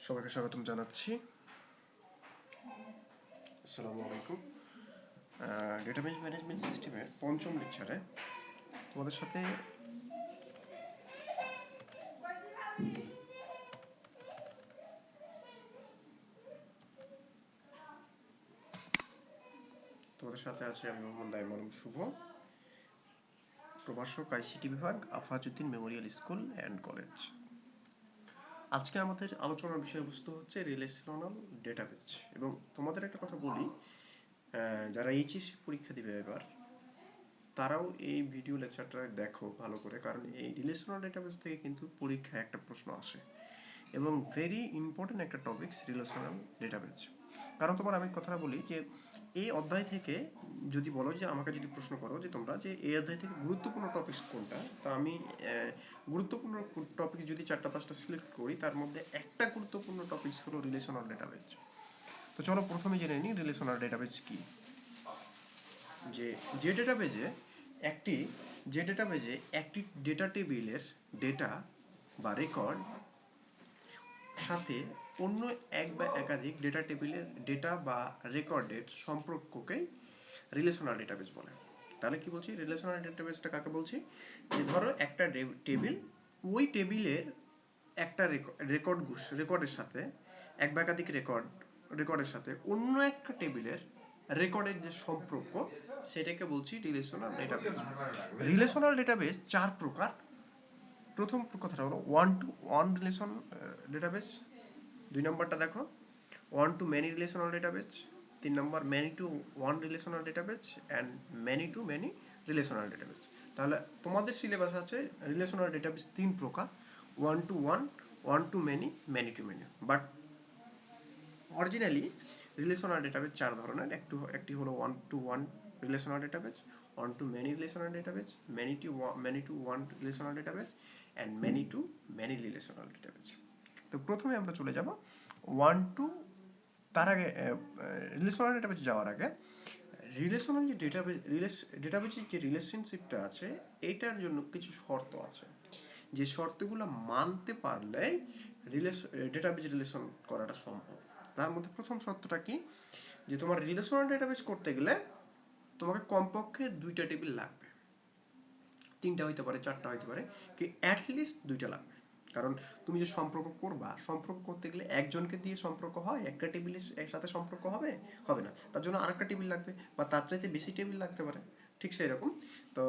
সবাইকে স্বাগতম জানাচ্ছি। আসসালামু আলাইকুম। ডেটাবেজ ম্যানেজমেন্ট সিস্টেমের পঞ্চম লেকচারে তোমাদের সাথে আছে আমি মোহাম্মদ আইমান শুভ, প্রভাষক আইসিটি বিভাগ, Afazuddin Memorial school and college. আজকে আমাদের আলোচনার বিষয়বস্তু হচ্ছে রিলেশনাল ডেটাবেজ। এবং তোমাদের একটা কথা বলি, যারা এইচএসসি পরীক্ষা দিবে এবার তারাও এই ভিডিও লেকচারটা দেখো ভালো করে, কারণ এই রিলেশনাল ডেটাবেজ থেকে কিন্তু পরীক্ষায় একটা প্রশ্ন আসে এবং ভেরি ইম্পর্টেন্ট একটা টপিকস রিলেশনাল ডেটাবেজ। কারণ তোমার আমি কথাটা বলি যে এই অধ্যায় থেকে যদি বলো যে আমাকে যদি প্রশ্ন করো যে তোমরা যে এই অধ্যায় থেকে গুরুত্বপূর্ণ টপিকস কোনটা, তো আমি গুরুত্বপূর্ণ টপিক যদি 4-5টা সিলেক্ট করি তার মধ্যে একটা গুরুত্বপূর্ণ টপিকস হলো রিলেশনাল ডেটাবেজ। তো চলো প্রথমে জেনে নিই রিলেশনাল ডেটাবেজ কি। যে ডেটাবেজে একটি ডেটা টেবিলের ডেটা বা রেকর্ড সাথে অন্য এক বা একাধিক ডেটা টেবিলের ডেটা বা রেকর্ডের সম্পর্ককে রিলেশনাল ডেটাবেজ বলে। তাহলে কি বলছি, রিলেশনাল ডেটাবেজটা কাকে বলছি? যে ধরো একটা টেবিল, ওই টেবিলের একটা রেকর্ডের সাথে এক বা একাধিক রেকর্ডের সাথে অন্য একটা টেবিলের রেকর্ডের যে সম্পর্ক সেটাকে বলছি রিলেশনাল ডেটাবেজ। রিলেশনাল ডেটাবেজ 4 প্রকার। প্রথম কথাটা হলো one to one relation database. 2 নম্বরটা দেখো one to many relational database. 3 নম্বর many to one relational database and many to many relational database. তাহলে তোমাদের সিলেবাস আছে রিলেশনাল ডেটাবেজ 3 প্রকার, one to one, one to many, many to many. But originally relational database 4 ধরনের। একটি হলো one to one relational database, one to many relational database, many to one relational database and many to many relational database. তো প্রথমে আমরা চলে যাব one two, তার আগে রিলেশনাল ডেটাবেজ যাওয়ার আগে রিলেশনাল যে ডেটাবেজের যে রিলেশনশিপটা আছে এটার জন্য কিছু শর্ত আছে, যে শর্তগুলো মানতে পারলে ডেটাবেজ রিলেশন করাটা সম্ভব। তার মধ্যে প্রথম শর্তটা কি, যে তোমার রিলেশনাল ডেটাবেজ করতে গেলে তোমাকে কমপক্ষে 2টা টেবিল লাগবে, 3টা হইতে পারে, 4টা হইতে পারে, কি অ্যাটলিস্ট 2টা লাগবে। কারণ তুমি যে সম্পর্ক করতে গেলে একজনকে দিয়ে সম্পর্ক হয়, একটা টেবিলের সাথে সম্পর্ক হবে না, তার জন্য আরেকটা টেবিল লাগবে বা তার চাইতে বেশি টেবিল লাগতে পারে। ঠিক সেই রকম তো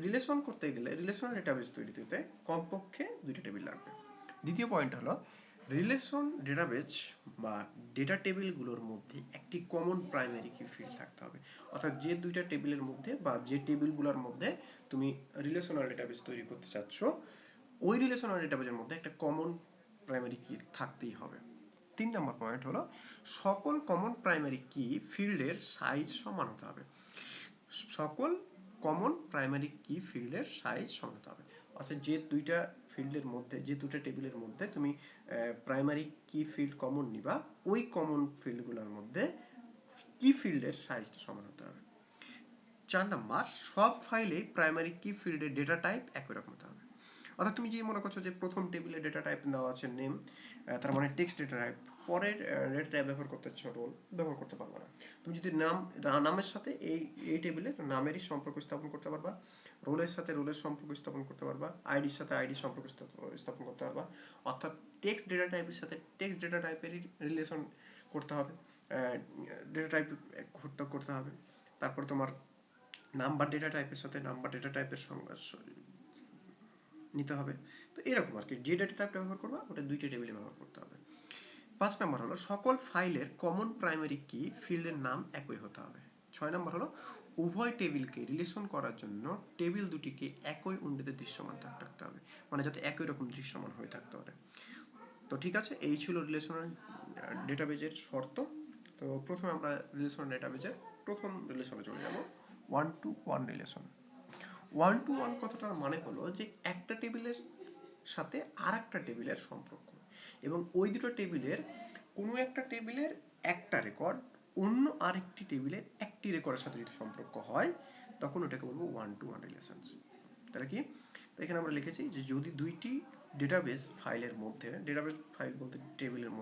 রিলেশন করতে গেলে, রিলেশনাল ডেটাবেজ তৈরিতে কমপক্ষে 2টা টেবিল লাগবে। দ্বিতীয় পয়েন্ট হলো রিলেশন ডেটাবেজ বা ডেটা টেবিলগুলোর মধ্যে একটি কমন প্রাইমারি কি ফিল্ড থাকতে হবে। অর্থাৎ যে 2টা টেবিলের মধ্যে বা যে টেবিলগুলোর মধ্যে তুমি রিলেশনাল ডেটাবেজ তৈরি করতে চাচ্ছ, ওই রিলেশনাল ডেটাবেজের মধ্যে একটা কমন প্রাইমারি কি থাকতেই হবে। 3 নম্বর পয়েন্ট হলো সকল কমন প্রাইমারি কি ফিল্ডের সাইজ সমান হতে হবে। সকল কমন প্রাইমারি কি ফিল্ডের সাইজ সমান হতে হবে। অর্থাৎ যে 2টা ফিল্ডের মধ্যে, যে 2টা টেবিলের মধ্যে তুমি প্রাইমারি কি ফিল্ড কমন নিবা, ওই কমন ফিল্ডগুলোর মধ্যে কি ফিল্ডের সাইজটা সমান হতে হবে। 4 নাম্বার, সব ফাইলে প্রাইমারি কি ফিল্ডের ডেটা টাইপ একই রকম হতে হবে। অর্থাৎ তুমি যে মনে করছো যে প্রথম টেবিলে ডেটা টাইপ দেওয়া আছে নেম, তার মানে টেক্সট ডেটা টাইপ, পরের ডেটা টাইপ ব্যবহার করতে চাচ্ছ রোল, ব্যবহার করতে পারবে না। তুমি যদি নামের সাথে এই টেবিলের নামেরই সম্পর্ক স্থাপন করতে পারবা, রোলের সাথে রোলের সম্পর্ক স্থাপন করতে পারবা, আইডির সাথে আইডির সম্পর্ক স্থাপন করতে পারবা। অর্থাৎ টেক্সট ডেটা টাইপের সাথে টেক্সট ডেটা টাইপেরই রিলেশন করতে হবে, ডেটা টাইপ করতে হবে। তারপর তোমার নাম্বার ডেটা টাইপের সাথে নাম্বার ডেটা টাইপের নিতে হবে। তো এরকম আর কি, যে ডেটা টাইপটা ব্যবহার করবা ওটা 2টা টেবিলে ব্যবহার করতে হবে। 5 নম্বর হলো সকল ফাইলের কমন প্রাইমারি কি ফিল্ডের নাম একই হতে হবে। 6 নম্বর হলো উভয় টেবিলকে রিলেশন করার জন্য টেবিল দুটিকে একই উইন্ডোতে দৃশ্যমান থাকতে হবে, মানে যাতে একই রকম দৃশ্যমান হয়ে থাকতে পারে। তো ঠিক আছে, এই ছিল রিলেশনাল ডেটাবেজের শর্ত। তো প্রথমে আমরা রিলেশনাল ডেটাবেজের প্রথম রিলেশনে চলে যাব, one to one relation. One to one কথাটার মানে হলো যে একটা টেবিলের সাথে আর একটা টেবিলের সম্পর্ক, এবং ওই দুটো টেবিলের কোনো একটা টেবিলের একটা রেকর্ড অন্য আরেকটি টেবিলের একটি রেকর্ডের সাথে যদি সম্পর্ক হয় তখন ওটাকে বলবো ওয়ান টু ওয়ান রিলেশনশিপ। তাহলে কি তো এখানে আমরা লিখেছি যে যদি দুইটি ডেটাবেস ফাইলের মধ্যে, ডেটাবেস ফাইল বলতে টেবিলের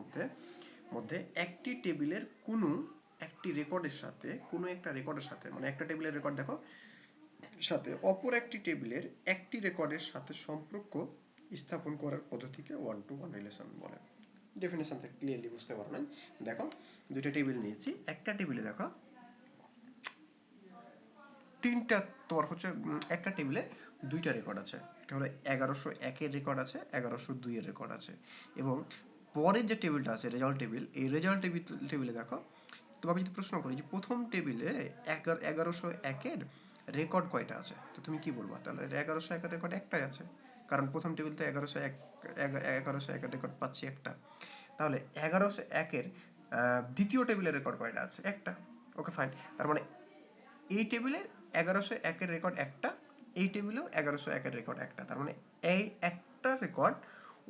মধ্যে একটি টেবিলের কোনো একটি রেকর্ডের সাথে, কোনো একটা রেকর্ডের সাথে, মানে একটা টেবিলের রেকর্ড দেখো সাথে অপর একটি টেবিলের একটি রেকর্ডের সাথে সম্পর্ক স্থাপন করার পদ্ধতিকে ওয়ান টু ওয়ান রিলেশন বলে। ডেফিনেশন থেকে ক্লিয়ারলি বুঝতে পারবেন। দেখো দুইটা টেবিল নিয়েছি, একটা টেবিলে দেখো তিনটা, তোমার হচ্ছে একটা টেবিলে দুইটা রেকর্ড আছে। একটা হলো 1101-এর রেকর্ড আছে, 1102-এর রেকর্ড আছে, এবং পরের যে টেবিলটা আছে রেজাল্ট টেবিল, এই রেজাল্ট টেবিলে দেখো তোমাকে যদি প্রশ্ন করি যে প্রথম টেবিলে 1101-এর রেকর্ড কয়টা আছে, তো তুমি কি বলবা? তাহলে 1101-এর রেকর্ড একটাই আছে, কারণ প্রথম টেবিল তো 1101-এর রেকর্ড পাচ্ছি একটা। তাহলে 1101-এর দ্বিতীয় টেবিলের রেকর্ড কয়টা আছে? একটা। Okay fine. তার মানে এই টেবিলের 1101-এর রেকর্ড একটা, এই টেবিলেও 1101-এর রেকর্ড একটা। তার মানে এই একটা রেকর্ড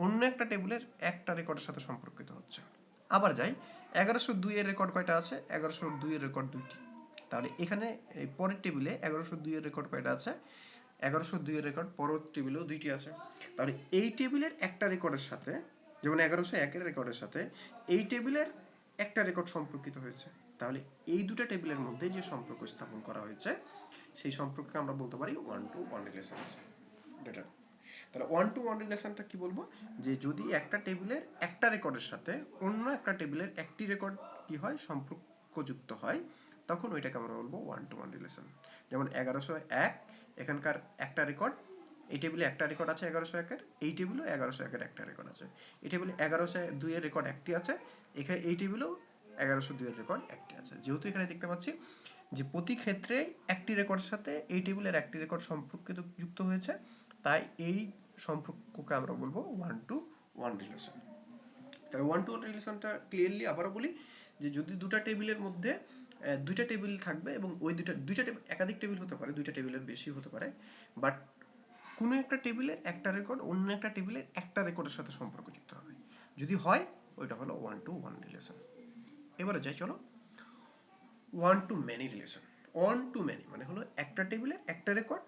অন্য একটা টেবিলের একটা রেকর্ডের সাথে সম্পর্কিত হচ্ছে। আবার যাই, 1102-এর রেকর্ড কয়টা আছে? 1102-এর রেকর্ড দুইটি। তাহলে এখানে এই পরের টেবিলে 1102-এর রেকর্ড কয়টা আছে? 1102-এর রেকর্ড পরের টেবিলেও দুইটি আছে। তাহলে এই টেবিলের একটা রেকর্ডের সাথে, যেমন 1101-এর রেকর্ডের সাথে এই টেবিলের একটা রেকর্ড সম্পর্কিত হয়েছে। তাহলে এই দুটো টেবিলের মধ্যে যে সম্পর্ক স্থাপন করা হয়েছে সেই সম্পর্ককে আমরা বলতে পারি one to one relation data. তাহলে ওয়ান টু ওয়ান রিলেশনটা কি বলবো? যে যদি একটা টেবিলের একটা রেকর্ডের সাথে অন্য একটা টেবিলের একটি রেকর্ড কি হয়, সম্পর্কযুক্ত হয়, তখন ওইটাকে আমরা বলবো ওয়ান টু ওয়ান রিলেশন। যেমন 1101, এখানকার একটা রেকর্ড, এই টেবিলে একটা রেকর্ড আছে 1101-এর, এই টেবিলেও 1101-এর একটা রেকর্ড আছে। এই টেবিলে 1102-এর রেকর্ড একটি আছে, এখানে এই টেবিলেও 1102-এর রেকর্ড একটি আছে। যেহেতু এখানে দেখতে পাচ্ছি যে প্রতি ক্ষেত্রে একটি রেকর্ডের সাথে এই টেবিলের একটি রেকর্ড সম্পর্কিত যুক্ত হয়েছে, তাই এই সম্পর্ককে আমরা বলবো ওয়ান টু ওয়ান রিলেশন। তাহলে ওয়ান টু ওয়ান রিলেশনটা ক্লিয়ারলি আবারও বলি যে যদি দুটা টেবিলের মধ্যে দুইটা টেবিল থাকবে এবং ওই দুইটা টেবিল, একাধিক টেবিল হতে পারে, দুইটা টেবিলের বেশি হতে পারে, বাট কোনো একটা টেবিলের একটা রেকর্ড অন্য একটা টেবিলের একটা রেকর্ডের সাথে সম্পর্কযুক্ত হবে, যদি হয় ওইটা হলো ওয়ান টু ওয়ান রিলেশন। এবারে যাই চলো one to many relation. One to many মানে হলো একটা টেবিলের একটা রেকর্ড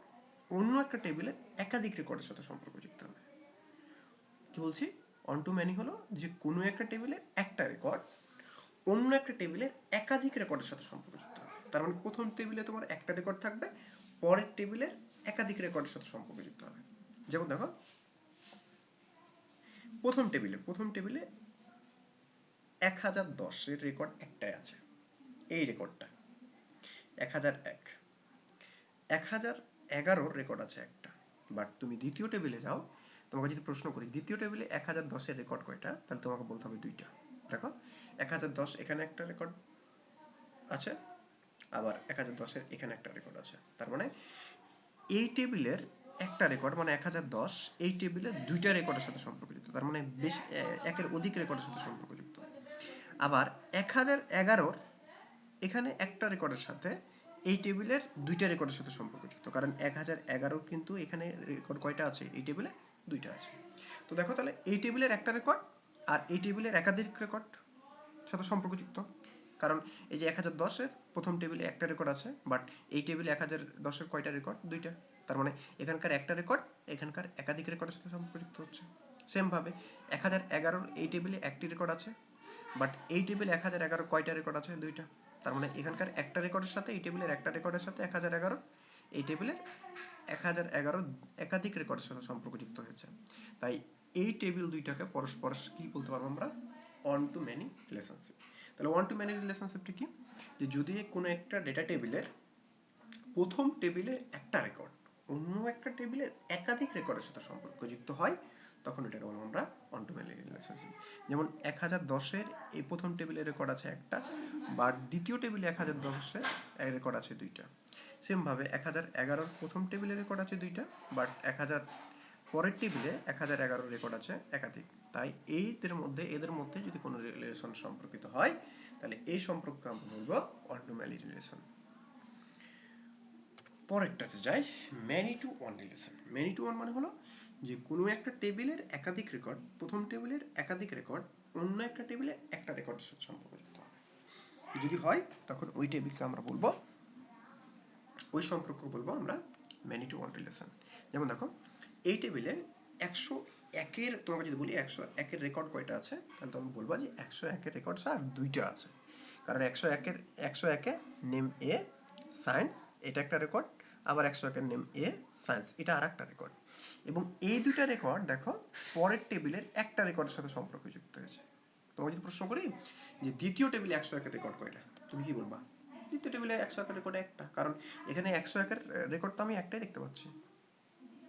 অন্য একটা টেবিলের একাধিক রেকর্ডের সাথে সম্পর্কযুক্ত হবে। কি বলছি? ওয়ান টু মেনি হলো যে কোনো একটা টেবিলের একটা রেকর্ড অন্য একটা টেবিলের একাধিক রেকর্ডের সাথে সম্পর্কযুক্ত হবে। তার মানে প্রথম টেবিলে তোমার একটা রেকর্ড থাকবে, পরের টেবিলের একাধিক রেকর্ডের সাথে সম্পর্কযুক্ত হবে। যেমন দেখো প্রথম টেবিলে 1010-এর রেকর্ড একটাই আছে, এই রেকর্ডটা 1001। 1011-র রেকর্ড আছে একটা, বাট তুমি দ্বিতীয় টেবিলে যাও, তোমাকে যদি প্রশ্ন করি দ্বিতীয় টেবিলে 1010-এর রেকর্ড কয়টা, তাহলে তোমাকে বলতে হবে দুইটা। দেখো 1010 এখানে একটা রেকর্ড আছে, আবার 1010-এর এখানে একটা রেকর্ড আছে। তার মানে এই টেবিলের একটা রেকর্ড মানে 1010 এই টেবিলের দুইটা রেকর্ডের সাথে সম্পর্কযুক্ত, তার মানে বেশ একের অধিক রেকর্ডের সাথে সম্পর্কযুক্ত। আবার 1011-র এখানে একটা রেকর্ডের সাথে এই টেবিলের দুইটা রেকর্ডের সাথে সম্পর্কযুক্ত, কারণ 1011 কিন্তু এখানে রেকর্ড কয়টা আছে, এই টেবিলে দুইটা আছে। তো দেখো তাহলে এই টেবিলের একটা রেকর্ড আর এই টেবিলের একাধিক রেকর্ড সাথে সম্পর্কযুক্ত, কারণ এই যে 1010-এর প্রথম টেবিলে একটা রেকর্ড আছে, বাট এই টেবিলে 1010-এর কয়টা রেকর্ড? দুইটা। তার মানে এখানকার একটা রেকর্ড এখানকার একাধিক রেকর্ডের সাথে সম্পর্কযুক্ত হচ্ছে। সেমভাবে 1011-র এই টেবিলে একটি রেকর্ড আছে, বাট এই টেবিলে 1011 কয়টা রেকর্ড আছে? দুইটা। তার মানে এখানকার একটা রেকর্ডের সাথে এই টেবিলের একটা রেকর্ডের সাথে 1011 এই টেবিলের 1011 একাধিক রেকর্ডের সাথে সম্পর্কযুক্ত হয়েছে। তাই এই টেবিল দুইটাকে পরস্পর কি বলতে পারবো আমরা? One to many relationship. তাহলে ওয়ান টু মেনি রিলেশনশিপটা কি? যে যদি কোনো একটা ডেটা টেবিলের প্রথম টেবিলে একটা রেকর্ড অন্য একটা টেবিলের একাধিক রেকর্ডের সাথে সম্পর্কযুক্ত হয়, তখন এটাকে বলবো আমরা অন টু মেনি রিলেশনশিপ। যেমন 1010-এর এই প্রথম টেবিলে রেকর্ড আছে একটা, বা দ্বিতীয় টেবিলে 1010-এর রেকর্ড আছে দুইটা। সেমভাবে 1011-র প্রথম টেবিলে রেকর্ড আছে দুইটা, বাট 1000 পরের টেবিলে 1011 রেকর্ড আছে একাধিক। তাই এদের মধ্যে যদি কোনো রিলেশন সম্পর্কিত হয়, তাহলে এই সম্পর্ককে আমরা বলবো অন টু মেনি রিলেশন। পরেরটাতে যাই, many to one relation. Many to one মানে হলো যে কোনো একটা টেবিলের একাধিক রেকর্ড, প্রথম টেবিলের একাধিক রেকর্ড অন্য একটা টেবিলে একটা রেকর্ডের সাথে সম্পর্কযুক্ত হবে। যদি হয় তখন ওই টেবিলকে আমরা বলবো, ওই সম্পর্ক বলবো আমরা ম্যানি টু ওয়ান রিলেশন। যেমন দেখো এই টেবিলে 101-এর তোমাকে যদি বলি 101-এর রেকর্ড কয়টা আছে, তাহলে তুমি বলবা যে 101-এর রেকর্ড স্যার 2টা আছে। কারণ 101-এ নেম এ সায়েন্স এটা একটা রেকর্ড, আবার 101-এর নেম এ সায়েন্স এটা আর একটা রেকর্ড। এবং এই দুইটা রেকর্ড দেখো পরের টেবিলের একটা রেকর্ডের সাথে সম্পর্কযুক্ত হয়েছে। তোমাকে যদি প্রশ্ন করি যে দ্বিতীয় টেবিলে 101-এর রেকর্ড কয়টা, তুমি কি বলবা? দ্বিতীয় টেবিলে 101-এর রেকর্ড একটা, কারণ এখানে 101-এর রেকর্ড তো আমি একটাই দেখতে পাচ্ছি।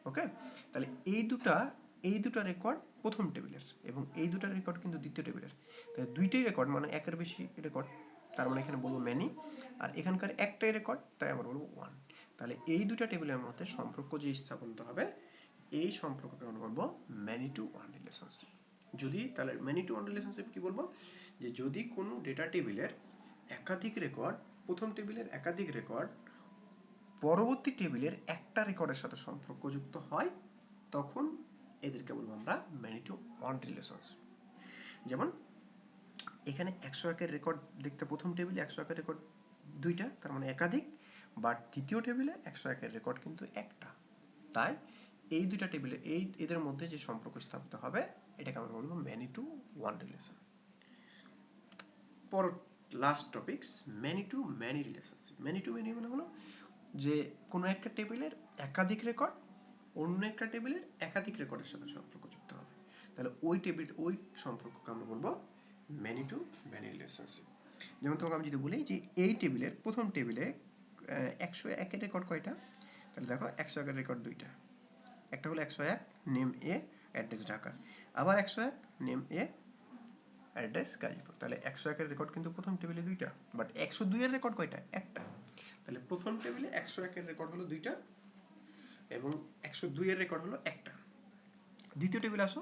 ওকে, তাহলে এই দুটা রেকর্ড প্রথম টেবিলের এবং এই দুটা রেকর্ড কিন্তু দ্বিতীয় টেবিলের। তাহলে দুইটাই রেকর্ড মানে একের বেশি রেকর্ড, তার মানে এখানে বলবো ম্যানি, আর এখানকার একটাই রেকর্ড তাই আমরা বলবো ওয়ান। তাহলে এই দুটা টেবিলের মধ্যে সম্পর্ক যে স্থাপন হবে এই সম্পর্ককে আমরা বলবো ম্যানি টু ওয়ান রিলেশনশিপ। যদি তাহলে ম্যানি টু ওয়ান রিলেশনশিপ কি বলবো, যে যদি কোনো ডেটা টেবিলের একাধিক রেকর্ড, প্রথম টেবিলের একাধিক রেকর্ড পরবর্তী টেবিলের একটা রেকর্ডের সাথে সম্পর্কযুক্ত হয়, তখন এদেরকে বলবো আমরা ম্যানি টু ওয়ান রিলেশনশিপ। যেমন এখানে 101-এর রেকর্ড দেখতে প্রথম টেবিলে 101-এর রেকর্ড দুইটা, তার মানে একাধিক, বাট দ্বিতীয় টেবিলে 101-এর রেকর্ড কিন্তু একটা। তাই এই দুইটা টেবিলে এদের মধ্যে যে সম্পর্ক স্থাপিত হবে এটাকে আমরা বলবো ম্যানি টু ওয়ান রিলেশন। পর last topics many to many relationship. Many to many মানে হলো যে কোনো একটা টেবিলের একাধিক রেকর্ড অন্য একটা টেবিলের একাধিক রেকর্ডের সাথে সম্পর্কযুক্ত হবে, তাহলে ওই সম্পর্ককে আমরা বলবো ম্যানি টু ম্যানি রিলেশনশিপ। যেমন তোমাকে আমি যদি বলি যে এই টেবিলের প্রথম টেবিলে 101-এর রেকর্ড কয়টা, তাহলে দেখো 101-এর রেকর্ড দুইটা, একটা হলো 101 নেম এ অ্যাড্রেস ঢাকা, আবার 101 নেম এ অ্যাড্রেস গাজীপুর। তাহলে 101-এর রেকর্ড কিন্তু প্রথম টেবিলে দুইটা, বাট 102-এর রেকর্ড কয়টা, একটা। তাহলে প্রথম টেবিলে 101-এর রেকর্ড হলো দুইটা এবং 102-এর রেকর্ড হলো একটা। দ্বিতীয় টেবিলে আসো,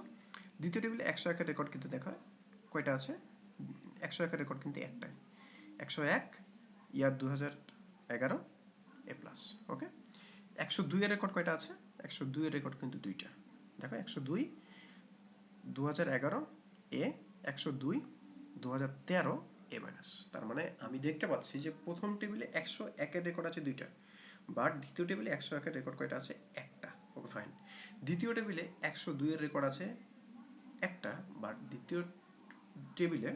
দ্বিতীয় টেবিলে 101-এর রেকর্ড কিন্তু দেখা কয়টা আছে, 101-এর রেকর্ড কিন্তু একটাই, 101 ইয়ার 2011 এ প্লাস। ওকে, 102-এর রেকর্ড কয়টা আছে, 102-এর রেকর্ড কিন্তু দুইটা, দেখো 102 2011 এ, 102 2013 এ মাইনাস। তার মানে আমি দেখতে পাচ্ছি যে প্রথম টেবিলে 101-এর রেকর্ড আছে দুইটা, বাট দ্বিতীয় টেবিলে 101-এর রেকর্ড কয়টা আছে, একটা। Okay fine. দ্বিতীয় টেবিলে 102-এর রেকর্ড আছে একটা, বাট দ্বিতীয় টেবিলে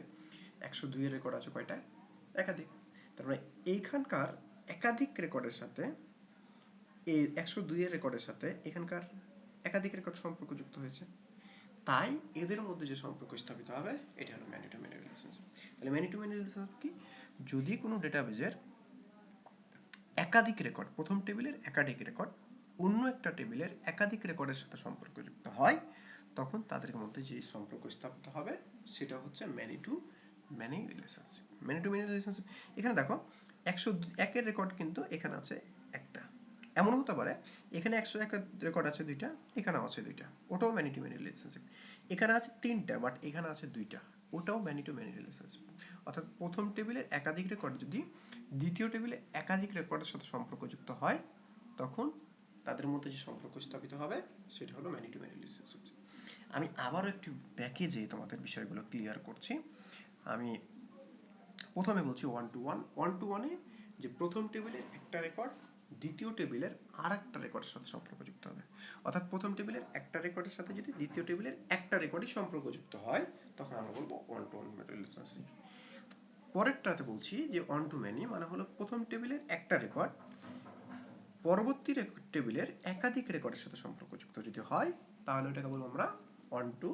102-এর রেকর্ড আছে কয়টা, একাধিক। তার মানে এইখানকার একাধিক রেকর্ডের সাথে এই 102-এর রেকর্ডের সাথে এখানকার একাধিক রেকর্ড সম্পর্কযুক্ত হয়েছে, তাই এদের মধ্যে যে সম্পর্ক স্থাপিত হবে এটা হলো ম্যানি টু ম্যানি রিলেশনশিপ। তাহলে ম্যানি টু ম্যানি রিলেশনশিপ কি, যদি কোনো ডেটাবেজের একাধিক রেকর্ড, প্রথম টেবিলের একাধিক রেকর্ড অন্য একটা টেবিলের একাধিক রেকর্ডের সাথে সম্পর্কযুক্ত হয়, তখন তাদের মধ্যে যে সম্পর্ক স্থাপিত হবে সেটা হচ্ছে many to many relationship. Many to many relationship এখানে দেখো 101-এর রেকর্ড কিন্তু এখানে আছে একটা, এমন হতে পারে এখানে 101-এর রেকর্ড আছে দুইটা, এখানেও আছে দুইটা, ওটাও ম্যানি টু ম্যানি রিলেশনশিপ। এখানে আছে তিনটা, বাট এখানে আছে দুইটা, ওটাও ম্যানি টু ম্যানি রিলেশনশিপ। অর্থাৎ প্রথম টেবিলের একাধিক রেকর্ড যদি দ্বিতীয় টেবিলে একাধিক রেকর্ডের সাথে সম্পর্কযুক্ত হয়, তখন তাদের মধ্যে যে সম্পর্ক স্থাপিত হবে সেটা হলো ম্যানি টু ম্যানি রিলেশনশিপ। আমি আবারও একটু ব্যাকে যেয়ে তোমাদের বিষয়গুলো ক্লিয়ার করছি। আমি প্রথমে বলছি one to one. One to ওয়ানে যে প্রথম টেবিলের একটা রেকর্ড দ্বিতীয় টেবিলের আর একটা রেকর্ডের সাথে সম্পর্কযুক্ত হবে, অর্থাৎ প্রথম টেবিলের একটা রেকর্ডের সাথে যদি দ্বিতীয় টেবিলের একটা রেকর্ডই সম্পর্কযুক্ত হয়, তখন আমরা বলবো ওয়ান টু ওয়ান রিলেশনশিপ। পরেরটাতে বলছি যে ওয়ান টু ম্যানি মানে হলো প্রথম টেবিলের একটা রেকর্ড পরবর্তী টেবিলের একাধিক রেকর্ডের সাথে সম্পর্কযুক্ত যদি হয়, তাহলে ওটাকে বলবো আমরা ওয়ান টু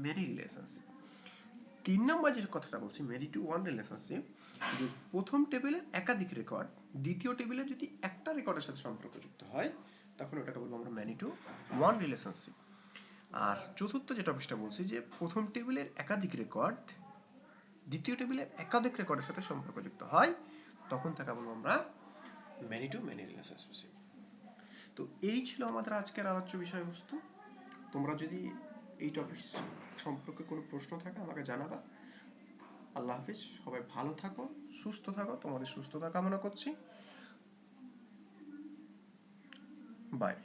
ম্যানি রিলেশনশিপ। 3 নম্বর যে কথাটা বলছি ম্যানি টু ওয়ান রিলেশনশিপ, যে প্রথম টেবিলের একাধিক রেকর্ড দ্বিতীয় টেবিলে যদি একটা রেকর্ডের সাথে সম্পর্কযুক্ত হয়, তখন ওটাকে বলবো আমরা ম্যানি টু ওয়ান রিলেশনশিপ। আর চতুর্থ যে টপিকটা বলছি যে প্রথম টেবিলের একাধিক রেকর্ড দ্বিতীয় টেবিলের একাধিক রেকর্ডের সাথে সম্পর্কযুক্ত হয়, তখন তাকে বলবো আমরা ম্যানি টু ম্যানি রিলেশনশিপ। তো এই ছিল আমাদের আজকের আলোচ্য বিষয়বস্তু। তোমরা যদি এই টপিক সম্পর্কে কোনো প্রশ্ন থাকে আমাকে জানাবা। আল্লাহ হাফিজ, সবাই ভালো থাকো, সুস্থ থাকো, তোমাদের সুস্থতা কামনা করছি। বাই।